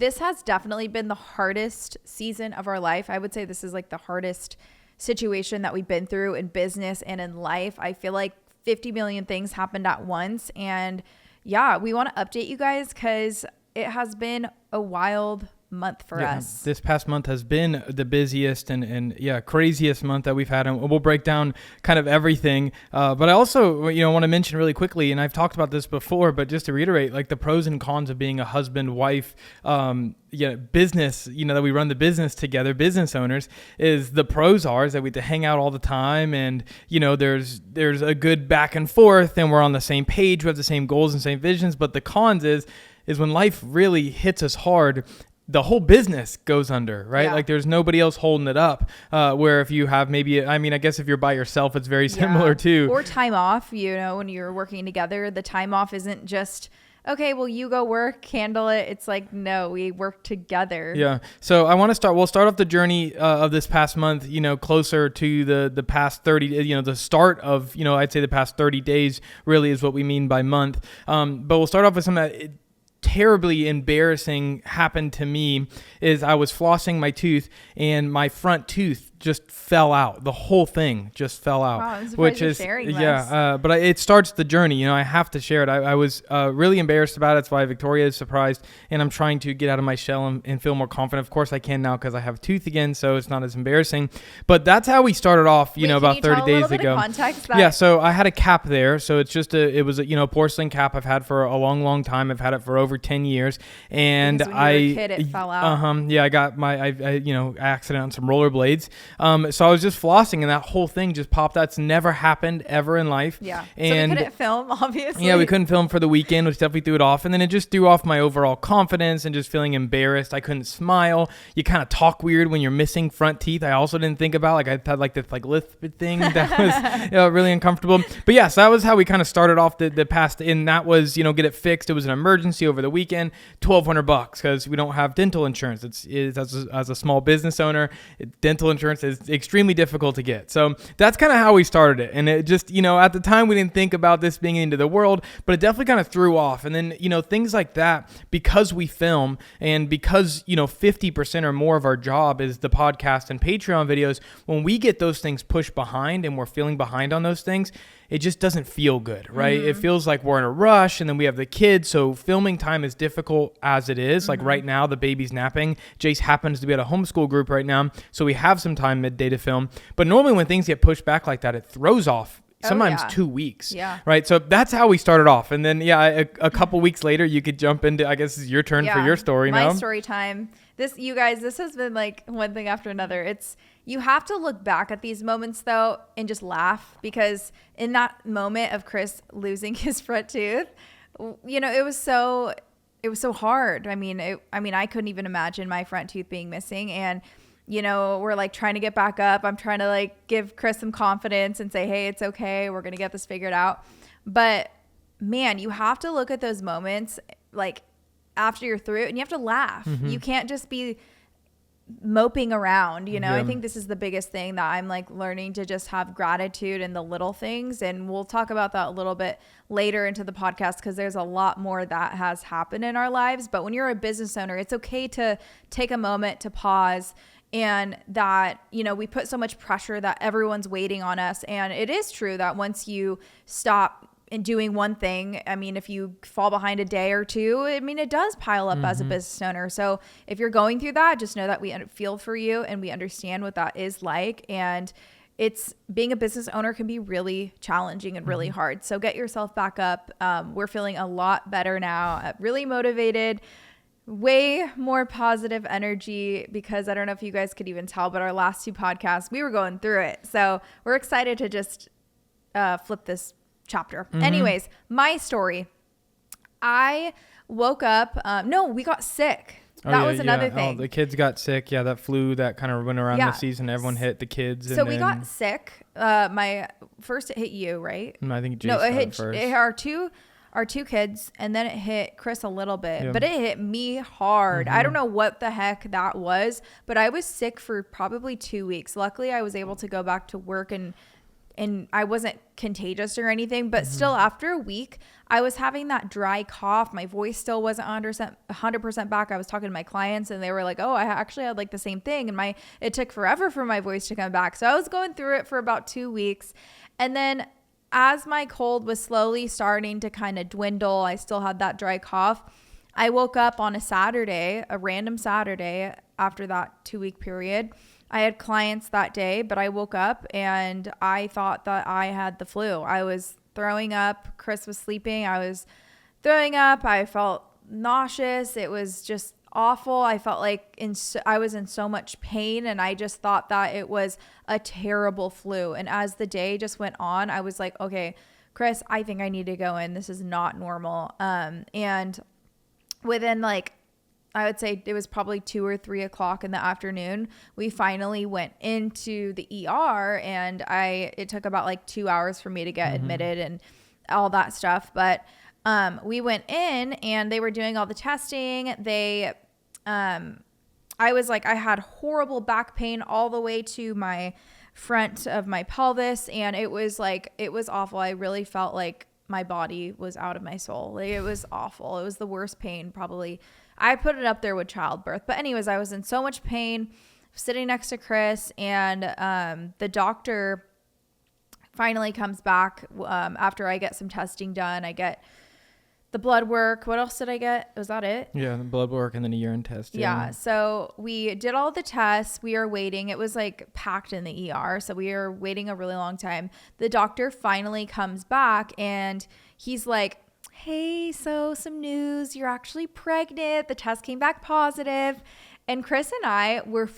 this has definitely been the hardest season of our life. I would say this is like the hardest situation that we've been through in business and in life. I feel like 50 million things happened at once. And yeah, we want to update you guys because it has been a wild month for us. This past month has been the busiest and craziest month that we've had, and we'll break down kind of everything. But I also want to mention really quickly, and I've talked about this before, but just to reiterate, like the pros and cons of being a husband, wife, business, that we run the business together, business owners, is the pros are is that we have to hang out all the time, and there's a good back and forth, and we're on the same page, we have the same goals and same visions. But the cons is when life really hits us hard, the whole business goes under, right? Yeah. Like there's nobody else holding it up. Where if you have I guess if you're by yourself, it's very similar too. Or time off, when you're working together, the time off isn't just, okay, well, you go work, handle it. It's like, no, we work together. Yeah. So we'll start off the journey of this past month, closer to the past 30, the start of, I'd say the past 30 days really is what we mean by month. But we'll start off with something that terribly embarrassing happened to me. Is I was flossing my tooth and my front tooth just fell out. The whole thing just fell out. Wow, I'm surprised you're sharing this. But it starts the journey. I have to share it. I was really embarrassed about it. That's why Victoria is surprised, and I'm trying to get out of my shell and feel more confident. Of course, I can now because I have a tooth again, so it's not as embarrassing. But that's how we started off. About 30 days ago. Yeah. So I had a cap there. So it's just it was a porcelain cap I've had for a long, long time. I've had it for over 10 years, and when you were a kid, it fell out. Yeah, I got my accident on some rollerblades. So I was just flossing and that whole thing just popped. That's never happened ever in life. Yeah. And so we couldn't film, obviously. Yeah, we couldn't film for the weekend, which definitely threw it off. And then it just threw off my overall confidence and just feeling embarrassed. I couldn't smile. You kind of talk weird when you're missing front teeth. I also didn't think about, I had this lisp thing that was really uncomfortable. But yeah, so that was how we kind of started off the past. And that was, get it fixed. It was an emergency over the weekend, $1,200 because we don't have dental insurance. It's as a small business owner, dental insurance is extremely difficult to get. So that's kind of how we started it. And it just, at the time we didn't think about this being into the world, but it definitely kind of threw off. And then, things like that, because we film and because, 50% or more of our job is the podcast and Patreon videos, when we get those things pushed behind and we're feeling behind on those things, it just doesn't feel good, right? Mm-hmm. It feels like we're in a rush, and then we have the kids, so filming time is difficult as it is. Mm-hmm. Like right now, the baby's napping. Jace happens to be at a homeschool group right now, so we have some time midday to film. But normally when things get pushed back like that, it throws off sometimes 2 weeks, right? So that's how we started off. And then, a couple weeks later, you could jump into, I guess it's your turn for your story now. My story time. This, you guys, this has been like one thing after another. You have to look back at these moments though and just laugh, because in that moment of Chris losing his front tooth, it was so hard. I couldn't even imagine my front tooth being missing, and we're like trying to get back up. I'm trying to like give Chris some confidence and say, hey, it's okay. We're going to get this figured out. But man, you have to look at those moments like after you're through it, and you have to laugh. Mm-hmm. You can't just be moping around, I think this is the biggest thing that I'm like learning, to just have gratitude in the little things. And we'll talk about that a little bit later into the podcast, because there's a lot more that has happened in our lives. But when you're a business owner, it's okay to take a moment to pause, and that, we put so much pressure that everyone's waiting on us. And it is true that once you stop in doing one thing, if you fall behind a day or two, it does pile up as a business owner. So if you're going through that, just know that we feel for you and we understand what that is like. And being a business owner can be really challenging and really hard. So get yourself back up. We're feeling a lot better now, really motivated, way more positive energy, because I don't know if you guys could even tell, but our last 2 podcasts, we were going through it. So we're excited to just flip this chapter. Anyways, my story. I woke up. We got sick. That was another thing. Oh, the kids got sick. Yeah, that flu that kind of went around the season. Everyone hit the kids. So we got sick. My first, it hit you, right? I think Jason it hit first. Our two kids, and then it hit Chris a little bit, but it hit me hard. I don't know what the heck that was, but I was sick for probably 2 weeks. Luckily, I was able to go back to work and and I wasn't contagious or anything, but still after a week, I was having that dry cough. My voice still wasn't 100% back. I was talking to my clients and they were like, oh, I actually had like the same thing. And it took forever for my voice to come back. So I was going through it for about 2 weeks. And then as my cold was slowly starting to kind of dwindle, I still had that dry cough. I woke up on a random Saturday after that 2-week period. I had clients that day, but I woke up and I thought that I had the flu. I was throwing up. Chris was sleeping. I was throwing up. I felt nauseous. It was just awful. I felt like I was in so much pain, and I just thought that it was a terrible flu. And as the day just went on, I was like, okay, Chris, I think I need to go in. This is not normal. And within I would say it was probably 2 or 3 o'clock in the afternoon, we finally went into the ER, and it took about 2 hours for me to get admitted and all that stuff. But we went in and they were doing all the testing. I was I had horrible back pain all the way to my front of my pelvis. And it was awful. I really felt like my body was out of my soul. It was awful. It was the worst pain probably. I put it up there with childbirth. But anyways, I was in so much pain sitting next to Chris, and the doctor finally comes back after I get some testing done. I get the blood work. What else did I get? Was that it? Yeah, the blood work and then a urine test. Yeah. So we did all the tests. We were waiting. It was packed in the ER. So we were waiting a really long time. The doctor finally comes back and he's like, hey, so some news. You're actually pregnant. The test came back positive. And Chris and I were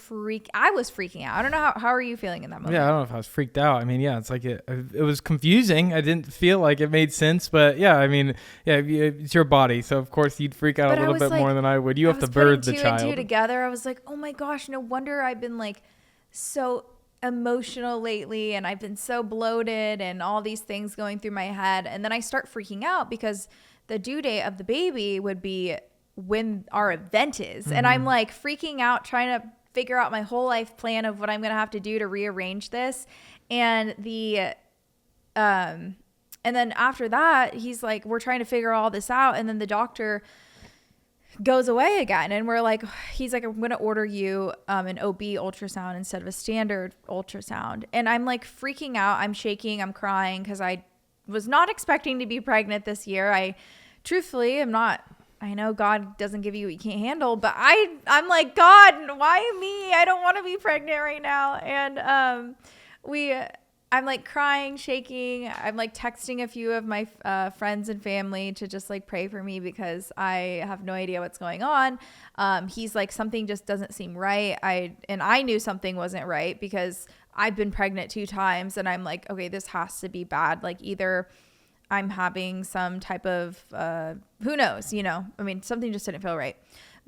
I was freaking out. I don't know how are you feeling in that moment? Yeah, I don't know if I was freaked out. I mean, yeah, it's it was confusing. I didn't feel like it made sense, but yeah, I mean, yeah, it's your body, so of course you'd freak out a little bit more than I would. You have to birth the child. I was putting 2 and 2 together. I was like, oh my gosh, no wonder I've been so emotional lately, and I've been so bloated, and all these things going through my head. And then I start freaking out because the due date of the baby would be when our event is. And I'm freaking out, trying to figure out my whole life plan of what I'm going to have to do to rearrange this. And and then after that, he's like, we're trying to figure all this out. And then the doctor goes away again. And he's like, I'm going to order you an OB ultrasound instead of a standard ultrasound. And I'm freaking out. I'm shaking. I'm crying because I was not expecting to be pregnant this year. I truthfully am not. I know God doesn't give you what you can't handle, but I'm like, God, why me? I don't want to be pregnant right now. And I'm crying, shaking. I'm texting a few of my friends and family to just pray for me because I have no idea what's going on. He's something just doesn't seem right. I knew something wasn't right because I've been pregnant 2 times, and I'm like, okay, this has to be bad. Either I'm having some type of, who knows, I mean, something just didn't feel right.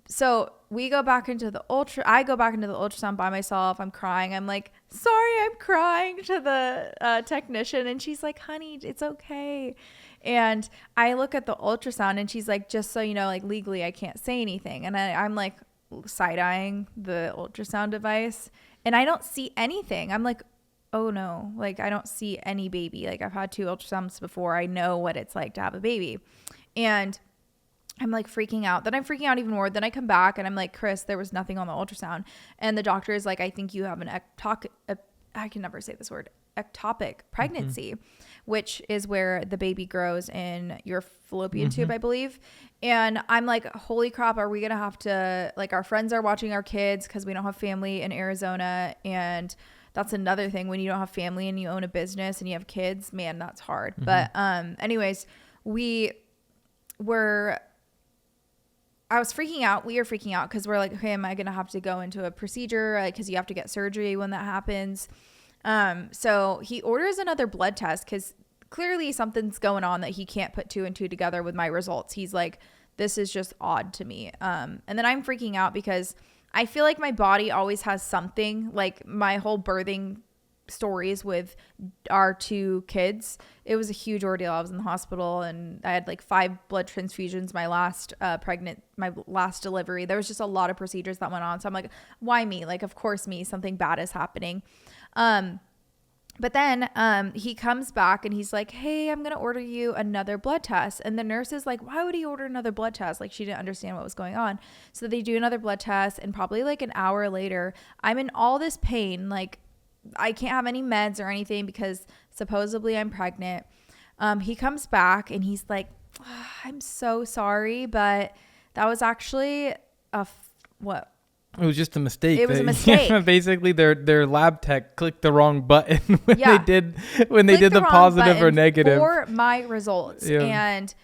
So I go back into the ultrasound by myself. I'm crying. I'm like, sorry, I'm crying to the technician. And she's like, honey, it's okay. And I look at the ultrasound and she's like, just so you know, legally I can't say anything. And I'm side-eyeing the ultrasound device and I don't see anything. I'm like, oh no, I don't see any baby. I've had 2 ultrasounds before. I know what it's like to have a baby. And I'm freaking out. Then I'm freaking out even more. Then I come back and I'm like, Chris, there was nothing on the ultrasound. And the doctor is like, I think you have an I can never say this word, ectopic pregnancy, which is where the baby grows in your fallopian tube, I believe. And I'm like, holy crap, are we going to have to, our friends are watching our kids because we don't have family in Arizona. And that's another thing when you don't have family and you own a business and you have kids, man, that's hard. But anyways, I was freaking out. We were freaking out because we're like, okay, am I going to have to go into a procedure? Because you have to get surgery when that happens. So he orders another blood test because clearly something's going on that he can't put 2 and 2 together with my results. He's like, this is just odd to me. And then I'm freaking out because I feel like my body always has something. My whole birthing stories with our 2 kids, it was a huge ordeal. I was in the hospital and I had 5 blood transfusions my last delivery. There was just a lot of procedures that went on. So I'm like, why me? Of course me, something bad is happening. But then he comes back and he's like, hey, I'm going to order you another blood test. And the nurse is like, why would he order another blood test? Like, she didn't understand what was going on. So they do another blood test, and probably like an hour later, I'm in all this pain. Like, I can't have any meds or anything because supposedly I'm pregnant. He comes back and he's like, I'm so sorry, but that was actually what? It was just a mistake. It was a mistake. Basically, their lab tech clicked the wrong button when they did the positive or negative for my results. Yeah. And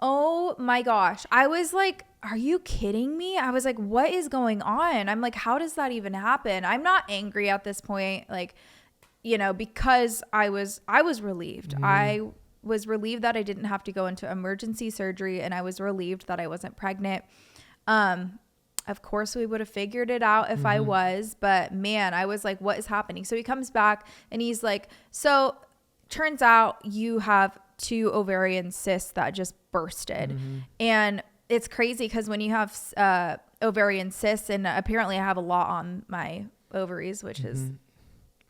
oh my gosh, I was like, are you kidding me? I was like, what is going on? I'm like, how does that even happen? I'm not angry at this point, like, you know, because I was relieved. I was relieved that I didn't have to go into emergency surgery, and I was relieved that I wasn't pregnant. Of course, we would have figured it out if I was, but man, I was like, what is happening? So he comes back and he's like, so turns out you have 2 ovarian cysts that just bursted. And it's crazy because when you have ovarian cysts, and apparently I have a lot on my ovaries, which is...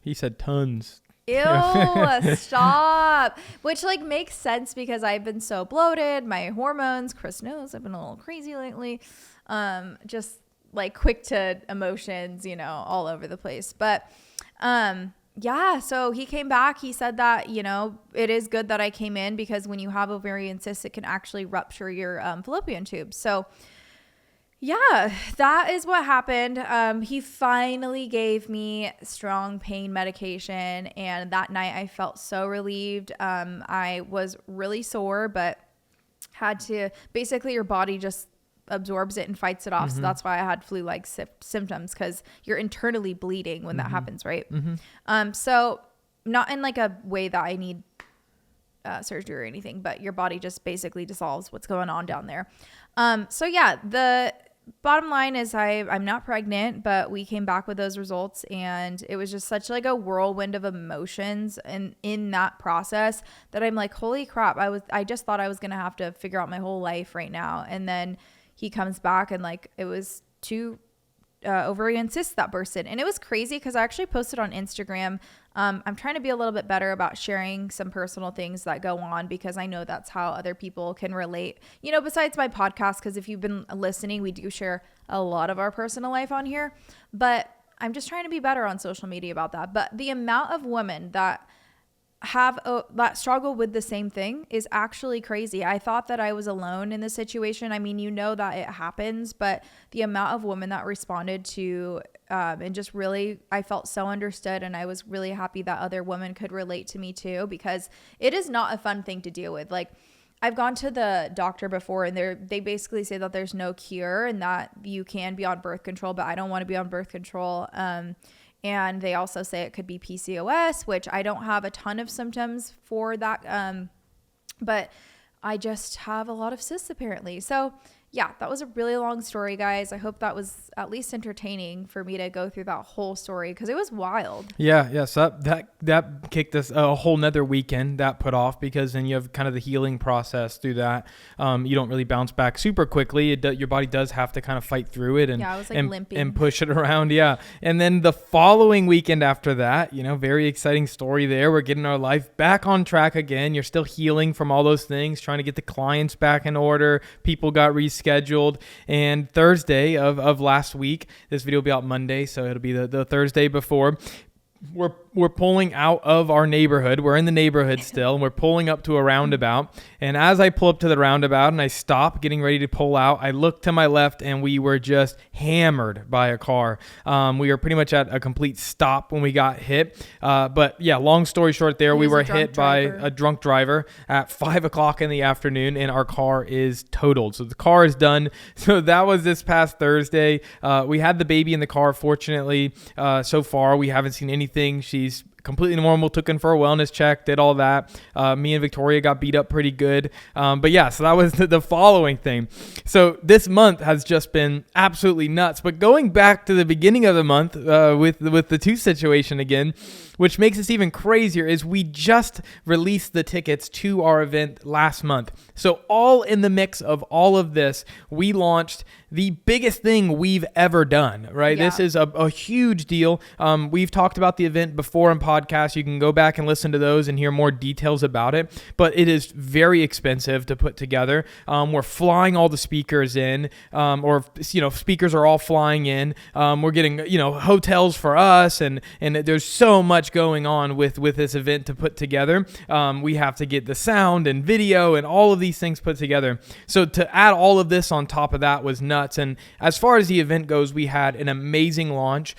He said tons. Ew, stop. Which like makes sense because I've been so bloated. My hormones, Chris knows, I've been a little crazy lately. Just like quick to emotions, you know, all over the place. But yeah, so he came back. He said that, you know, it is good that I came in because when you have ovarian cysts, it can actually rupture your fallopian tubes. So yeah, that is what happened. He finally gave me strong pain medication, and that night I felt so relieved. I was really sore, but had to, basically your body just absorbs it and fights it off. So that's why I had flu-like symptoms, because you're internally bleeding when that happens, right? So not in like a way that I need surgery or anything, but your body just basically dissolves what's going on down there. So yeah, the bottom line is I'm not pregnant, but we came back with those results, and it was just such like a whirlwind of emotions and in that process that I'm like, holy crap, I just thought I was gonna have to figure out my whole life right now. And then he comes back and like it was 2 ovarian cysts that bursted, and it was crazy because I actually posted on Instagram. I'm trying to be a little bit better about sharing some personal things that go on, because I know that's how other people can relate, you know, besides my podcast, because if you've been listening, we do share a lot of our personal life on here, but I'm just trying to be better on social media about that. But the amount of women that that struggle with the same thing is actually crazy. I thought that I was alone in this situation. I mean, you know that it happens, but the amount of women that responded to and just really, I felt so understood, and I was really happy that other women could relate to me too, because it is not a fun thing to deal with. Like, I've gone to the doctor before, and they basically say that there's no cure and that you can be on birth control, but I don't want to be on birth control. And they also say it could be PCOS, which I don't have a ton of symptoms for that. But I just have a lot of cysts apparently. So yeah, that was a really long story, guys. I hope that was at least entertaining for me to go through that whole story, because it was wild. Yeah. So that kicked us a whole nother weekend that put off, because then you have kind of the healing process through that. You don't really bounce back super quickly. Your body does have to kind of fight through it and, I was like limping and push it around. Yeah. And then the following weekend after that, you know, very exciting story there. We're getting our life back on track again. You're still healing from all those things, trying to get the clients back in order. People got rescheduled. And Thursday of last week, this video will be out Monday, so it'll be the Thursday before, we're pulling out of our neighborhood. We're in the neighborhood still, and we're pulling up to a roundabout. And as I pull up to the roundabout and I stop, getting ready to pull out, I look to my left, and we were just hammered by a car. We were pretty much at a complete stop when we got hit. But yeah, long story short there, we were hit by a drunk driver at 5 o'clock in the afternoon, and our car is totaled. So the car is done. So that was this past Thursday. We had the baby in the car. Fortunately, so far, we haven't seen anything. She's completely normal, took in for a wellness check, did all that. Me and Victoria got beat up pretty good. But yeah, so that was the following thing. So this month has just been absolutely nuts. But going back to the beginning of the month with the 2 situation again, which makes this even crazier, is we just released the tickets to our event last month. So all in the mix of all of this, we launched the biggest thing we've ever done, right? Yeah. This is a huge deal. We've talked about the event before in podcasts. You can go back and listen to those and hear more details about it, but it is very expensive to put together. We're flying all the speakers in, speakers are all flying in. We're getting, hotels for us, and there's so much going on with this event to put together. We have to get the sound and video and all of these things put together. So to add all of this on top of that was nuts. And as far as the event goes, we had an amazing launch.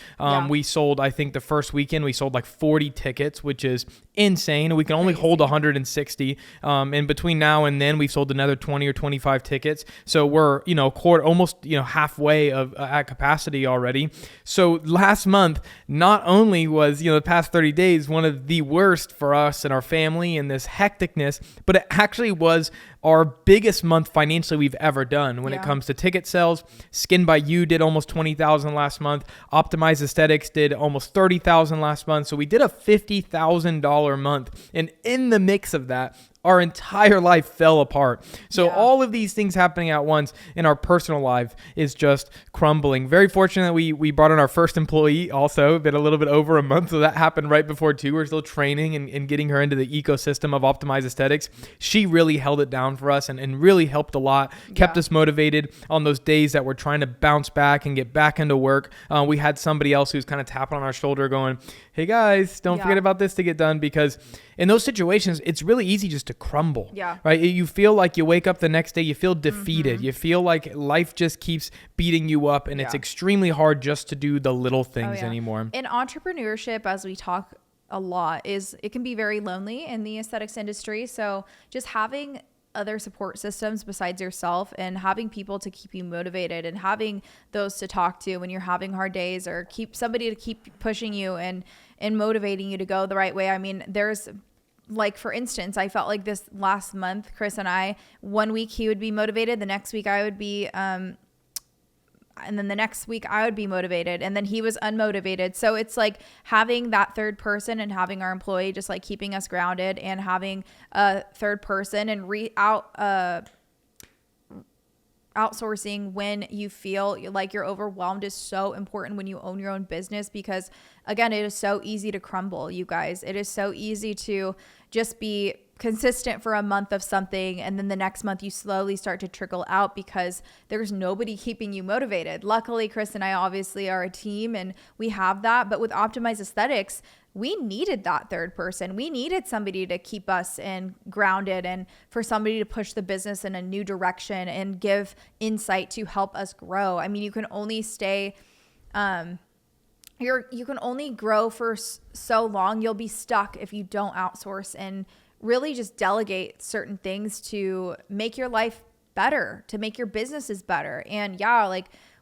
We sold, I think the first weekend, we sold like 40 tickets, which is insane. We can only hold 160. And between now and then, we've sold another 20 or 25 tickets. So we're, almost, halfway at capacity already. So last month, not only was, the past 30 days, one of the worst for us and our family and this hecticness, but it actually was our biggest month financially we've ever done when it comes to ticket sales. Skin by You did almost 20,000 last month. Optimized Aesthetics did almost 30,000 last month. So we did a $50,000 month. And in the mix of that, our entire life fell apart. So all of these things happening at once in our personal life is just crumbling. Very fortunate we brought on our first employee also, been a little bit over a month. So that happened right before too. We're still training and getting her into the ecosystem of Optimized Aesthetics. She really held it down for us and really helped a lot, kept us motivated on those days that we're trying to bounce back and get back into work. We had somebody else who's kind of tapping on our shoulder going, hey guys, don't forget about this to get done, because in those situations, it's really easy just to crumble, right? You feel like you wake up the next day, you feel defeated. You feel like life just keeps beating you up, and it's extremely hard just to do the little things anymore. In entrepreneurship, as we talk a lot, it can be very lonely in the aesthetics industry. So just having other support systems besides yourself and having people to keep you motivated and having those to talk to when you're having hard days, or keep somebody to keep pushing you and motivating you to go the right way. I mean, there's, like, for instance, I felt like this last month, Chris and I, one week he would be motivated, the next week I would be, and then the next week I would be motivated, and then he was unmotivated. So it's like having that third person and having our employee just like keeping us grounded, and having a third person and outsourcing when you feel like you're overwhelmed is so important when you own your own business, because again, it is so easy to crumble, you guys. It is so easy to just be consistent for a month of something, and then the next month you slowly start to trickle out because there's nobody keeping you motivated. Luckily, Chris and I obviously are a team and we have that, but with Optimized Aesthetics, we needed that third person. We needed somebody to keep us grounded, and for somebody to push the business in a new direction and give insight to help us grow. I mean, you can only stay, you can only grow for so long. You'll be stuck if you don't outsource and really just delegate certain things to make your life better, to make your businesses better. And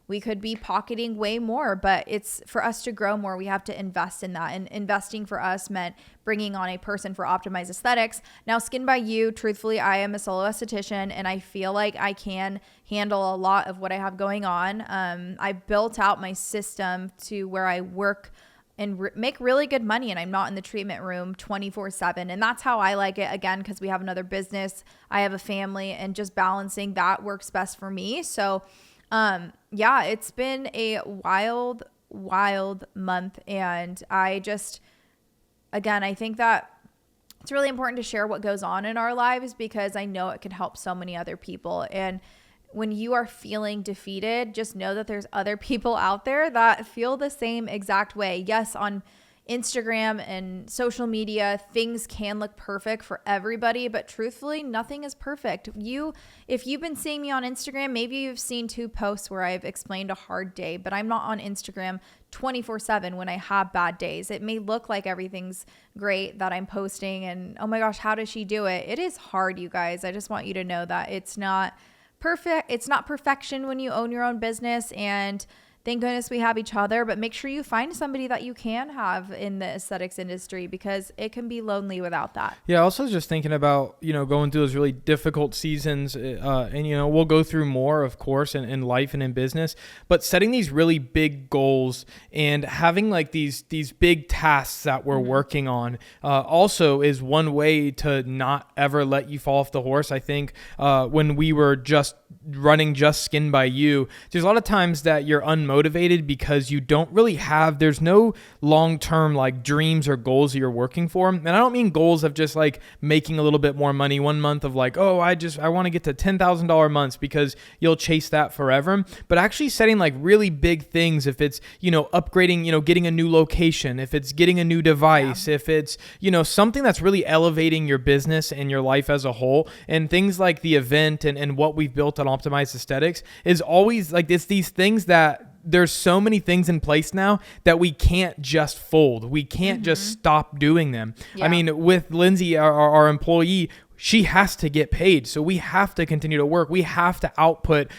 we could be pocketing way more, but it's for us to grow more, we have to invest in that. And investing for us meant bringing on a person for Optimized Aesthetics. Now, Skin by You, truthfully, I am a solo esthetician and I feel like I can handle a lot of what I have going on. I built out my system to where I work and make really good money, and I'm not in the treatment room 24/7. And that's how I like it, again, because we have another business, I have a family, and just balancing that works best for me. So it's been a wild month. And I think that it's really important to share what goes on in our lives, because I know it can help so many other people. And when you are feeling defeated, just know that there's other people out there that feel the same exact way. Yes, on Instagram and social media, things can look perfect for everybody, but truthfully, nothing is perfect. If you've been seeing me on Instagram, maybe you've seen 2 posts where I've explained a hard day, but I'm not on Instagram 24/7 when I have bad days. It may look like everything's great that I'm posting and, oh my gosh, how does she do it? It is hard, you guys. I just want you to know that it's not perfect. It's not perfection when you own your own business, and thank goodness we have each other, but make sure you find somebody that you can have in the aesthetics industry, because it can be lonely without that. Yeah, I also just thinking about, going through those really difficult seasons, and, we'll go through more, of course, in life and in business, but setting these really big goals and having like these big tasks that we're working on also is one way to not ever let you fall off the horse. I think when we were just running just Skin by You, there's a lot of times that you're unmotivated because you don't really have, there's no long-term like dreams or goals that you're working for. And I don't mean goals of just like making a little bit more money one month of like, oh, I want to get to $10,000 months, because you'll chase that forever. But actually setting like really big things, if it's, upgrading, getting a new location, if it's getting a new device, if it's, something that's really elevating your business and your life as a whole. And things like the event and what we've built on Optimized Aesthetics is always like, it's these things that there's so many things in place now that we can't just fold. We can't just stop doing them. Yeah. I mean, with Lindsay, our employee, she has to get paid. So we have to continue to work. We have to output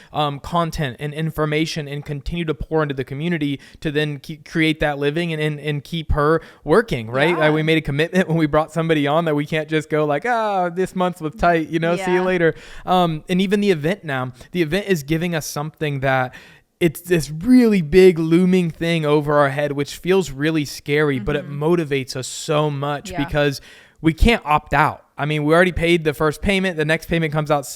content and information and continue to pour into the community to then create that living and keep her working, right? Yeah. We made a commitment when we brought somebody on that we can't just go like, this month was tight, see you later. And even the event now, the event is giving us something that it's this really big looming thing over our head, which feels really scary, but it motivates us so much because we can't opt out. I mean, we already paid the first payment. The next payment comes out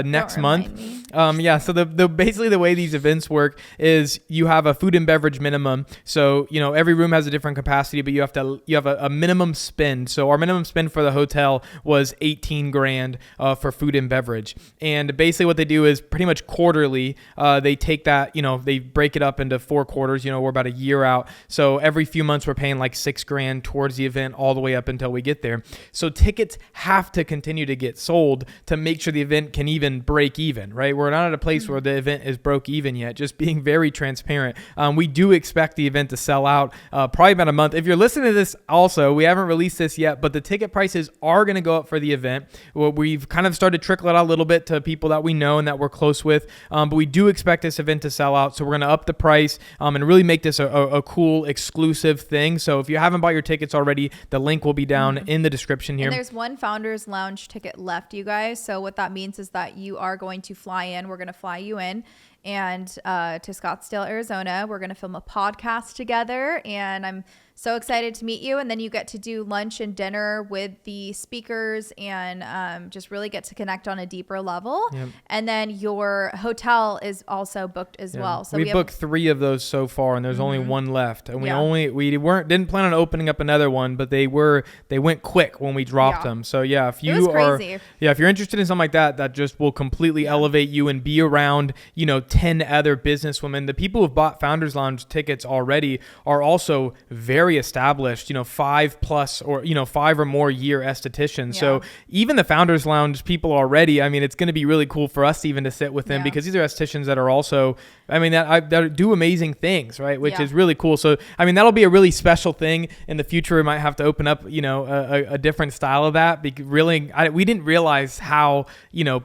next month. So the basically the way these events work is you have a food and beverage minimum. So, every room has a different capacity, but you have a minimum spend. So our minimum spend for the hotel was $18,000 for food and beverage. And basically what they do is pretty much quarterly, they take that, they break it up into 4 quarters. We're about a year out. So every few months we're paying like $6,000 towards the event all the way up until we get there. So tickets have to continue to get sold to make sure the event can even break even, right? We're not at a place where the event is broke even yet, just being very transparent. We do expect the event to sell out probably about a month. If you're listening to this also, we haven't released this yet, but the ticket prices are going to go up for the event. We've kind of started to trickle it out a little bit to people that we know and that we're close with, but we do expect this event to sell out. So we're going to up the price and really make this a cool exclusive thing. So if you haven't bought your tickets already, the link will be down in the description here. And there's one Founders Lounge ticket left, you guys. So what that means is that you are going to fly in. We're going to fly you in and to Scottsdale, Arizona. We're going to film a podcast together, and I'm so excited to meet you. And then you get to do lunch and dinner with the speakers and just really get to connect on a deeper level. Yep. And then your hotel is also booked as well. So we booked 3 of those so far, and there's only 1 left. And we didn't plan on opening up another one, but they went quick when we dropped them. So if you're interested in something like that, that just will completely elevate you and be around, 10 other businesswomen. The people who've bought Founders Lounge tickets already are also very established, 5+ or 5 or more year estheticians. So even the Founders Lounge people already, I mean, it's going to be really cool for us even to sit with them because these are estheticians that are also, that do amazing things, right? Which is really cool. So, that'll be a really special thing in the future. We might have to open up, a different style of that. We didn't realize how,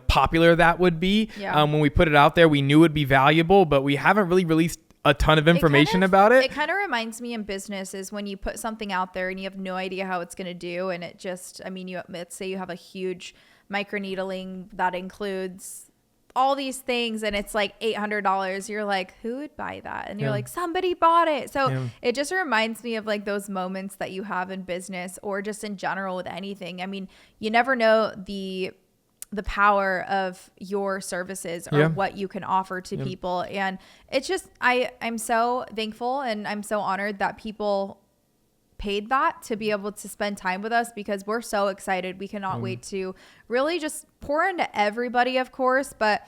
popular that would be. When we put it out there, we knew it'd be valuable, but we haven't really released a ton of information about it. It kind of reminds me in business is when you put something out there and you have no idea how it's going to do. And it just, let's say you have a huge microneedling that includes all these things and it's like $800. You're like, who would buy that? And you're like, somebody bought it. So it just reminds me of like those moments that you have in business or just in general with anything. You never know the power of your services or what you can offer to people. And it's just, I'm so thankful and I'm so honored that people paid that to be able to spend time with us because we're so excited. We cannot wait to really just pour into everybody, of course, but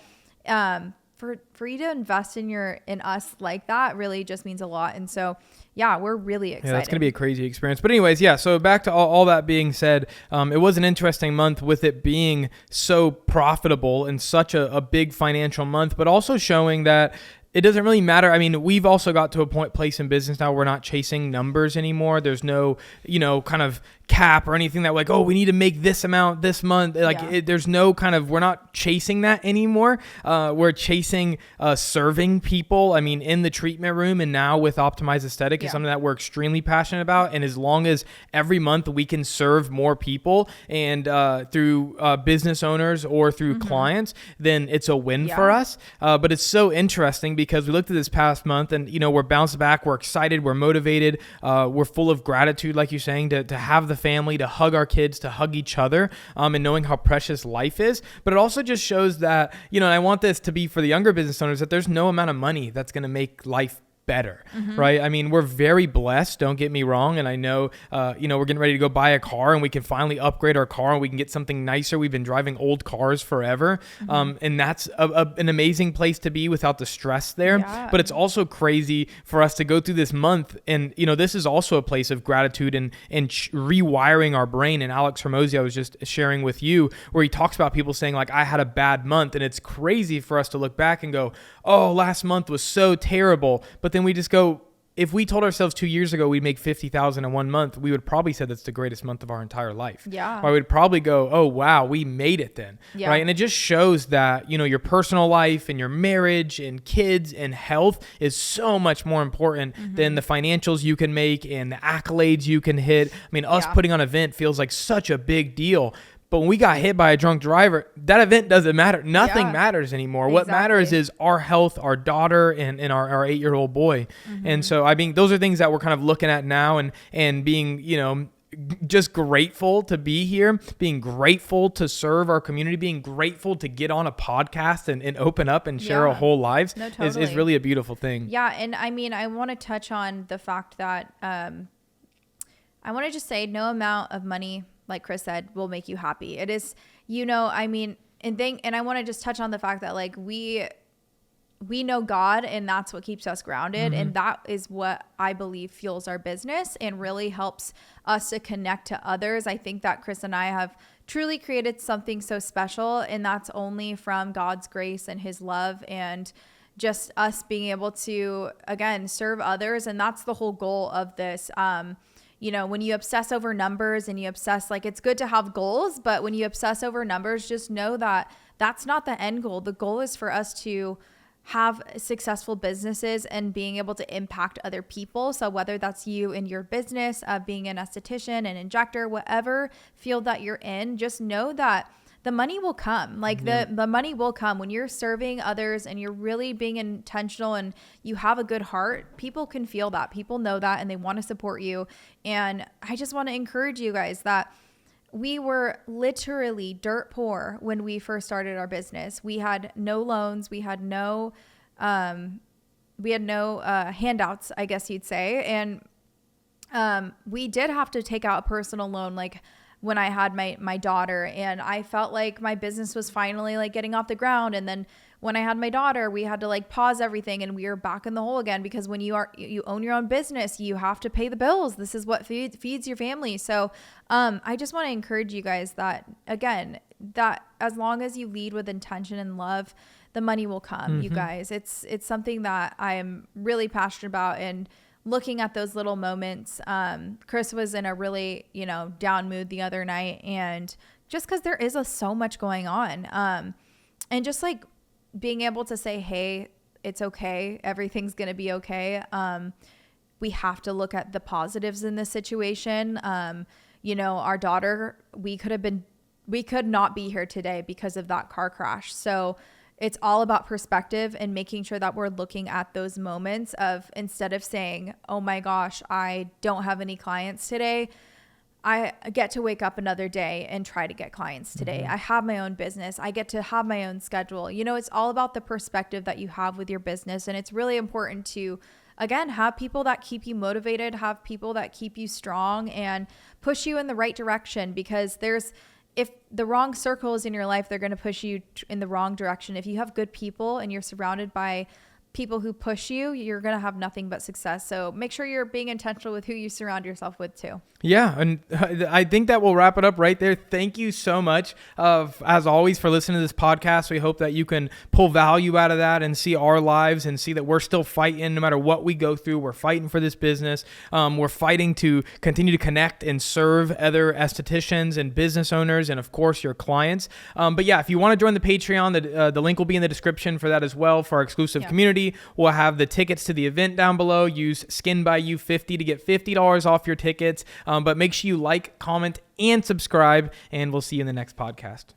for you to invest in us like that really just means a lot. And so we're really excited. Yeah, that's going to be a crazy experience. But anyways, so back to all that being said, it was an interesting month with it being so profitable and such a big financial month, but also showing that it doesn't really matter. We've also got to a place in business now, we're not chasing numbers anymore. There's no, kind of cap or anything that like, oh, we need to make this amount this month. There's no kind of, we're not chasing that anymore. We're chasing serving people. In the treatment room and now with Optimized Aesthetic is something that we're extremely passionate about. And as long as every month we can serve more people and through business owners or through clients, then it's a win for us. But it's so interesting because we looked at this past month and, we're bounced back. We're excited. We're motivated. We're full of gratitude, like you're saying, to have the family, to hug our kids, to hug each other, and knowing how precious life is. But it also just shows that, and I want this to be for the younger business owners, that there's no amount of money that's going to make life better, right? I mean, we're very blessed, don't get me wrong. And I know, we're getting ready to go buy a car, and we can finally upgrade our car, and we can get something nicer. We've been driving old cars forever. And that's an amazing place to be without the stress there. Yeah. But it's also crazy for us to go through this month. And, this is also a place of gratitude and rewiring our brain. And Alex Hormozy, I was just sharing with you, where he talks about people saying like, I had a bad month. And it's crazy for us to look back and go, oh, last month was so terrible. But then we just go, if we told ourselves 2 years ago we'd make $50,000 in 1 month, we would probably say that's the greatest month of our entire life. Yeah. Or we'd probably go, oh, wow, we made it then. Yeah. Right. And it just shows that, your personal life and your marriage and kids and health is so much more important than the financials you can make and the accolades you can hit. I mean, us putting on an event feels like such a big deal. But when we got hit by a drunk driver, that event doesn't matter. Nothing matters anymore. What matters is our health, our daughter, and our 8-year-old boy. And so, I mean, those are things that we're kind of looking at now and being, just grateful to be here, being grateful to serve our community, being grateful to get on a podcast and open up and share our whole lives is really a beautiful thing. Yeah. And I mean, I want to touch on the fact that I want to just say no amount of money, like Chris said, will make you happy. It is, and I want to just touch on the fact that like we know God, and that's what keeps us grounded. And that is what I believe fuels our business and really helps us to connect to others. I think that Chris and I have truly created something so special, and that's only from God's grace and his love and just us being able to, again, serve others. And that's the whole goal of this. When you obsess over numbers and you obsess, like, it's good to have goals, but when you obsess over numbers, just know that that's not the end goal. The goal is for us to have successful businesses and being able to impact other people. So whether that's you in your business, being an esthetician, an injector, whatever field that you're in, just know that the money will come. Like the money will come when you're serving others and you're really being intentional and you have a good heart. People can feel that. People know that, and they want to support you. And I just want to encourage you guys that we were literally dirt poor when we first started our business. We had no loans. We had no handouts, I guess you'd say. And we did have to take out a personal loan, like when I had my daughter, and I felt like my business was finally like getting off the ground. And then when I had my daughter, we had to like pause everything, and we were back in the hole again, because when you own your own business, you have to pay the bills. This is what feeds your family. So I just want to encourage you guys that, again, that as long as you lead with intention and love, the money will come. You guys, it's something that I am really passionate about. And looking at those little moments, Chris was in a really, down mood the other night, and just because there is so much going on, and just like being able to say, hey, it's okay, everything's gonna be okay. We have to look at the positives in this situation. Our daughter, we could not be here today because of that car crash. So it's all about perspective and making sure that we're looking at those moments of, instead of saying, oh my gosh, I don't have any clients today, I get to wake up another day and try to get clients today. I have my own business. I get to have my own schedule. It's all about the perspective that you have with your business. And it's really important to, again, have people that keep you motivated, have people that keep you strong and push you in the right direction, because if the wrong circle is in your life, they're going to push you in the wrong direction. If you have good people and you're surrounded by people who push you, you're going to have nothing but success. So make sure you're being intentional with who you surround yourself with too. Yeah. And I think that will wrap it up right there. Thank you so much, as always, for listening to this podcast. We hope that you can pull value out of that and see our lives and see that we're still fighting no matter what we go through. We're fighting for this business. We're fighting to continue to connect and serve other estheticians and business owners and, of course, your clients. But yeah, if you want to join the Patreon, the link will be in the description for that as well, for our exclusive community. We'll have the tickets to the event down below. Use Skin by You 50 to get $50 off your tickets. But make sure you like, comment, and subscribe, and we'll see you in the next podcast.